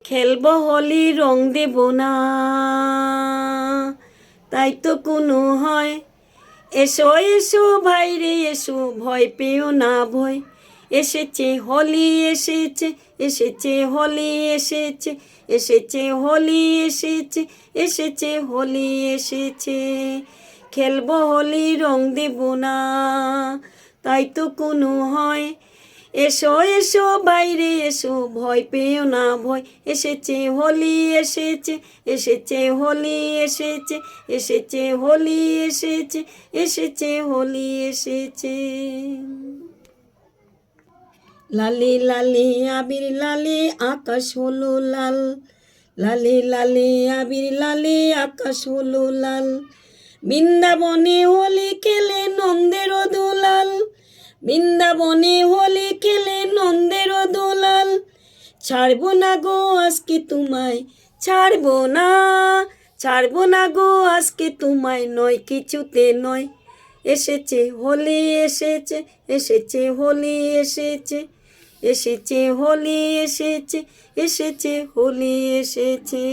খেলবো হোলি রং দেব না, তাই তো কোনো হয়। এসো এসো ভাইরে এসো, ভয় পেও না ভয়। এসেছে হোলি এসেছে, এসেছে হোলি এসেছে, এসেছে হোলি এসেছে, এসেছে হোলি এসেছে। খেলবো হোলি রং দেব না, তাই তো কোনো হয়। এসো এসো বাইরে এসো, ভয় পেও না ভয়। এসেছে হোলি এসেছে, এসেছে হোলি এসেছে, এসেছে হোলি এসেছে, এসেছে হোলি এসেছে। লালি লালি আবির লালি আকাশ হলো লাল, লালি লালি আবির লালি আকাশ হলো লাল। বৃন্দাবনে হোলি খেলে নন্দের দোলাল, বৃন্দাবনে হোলি খেলে নন্দের দোলাল। ছাড়বো না গো আজকে তোমায়, ছাড়বো না, ছাড়বো না গো আজকে তোমায়, নয় কিছুতে নয়। এসেছে হোলি এসেছে, এসেছে হোলি এসেছে, এসেছে হোলি এসেছে, এসেছে হোলি এসেছে।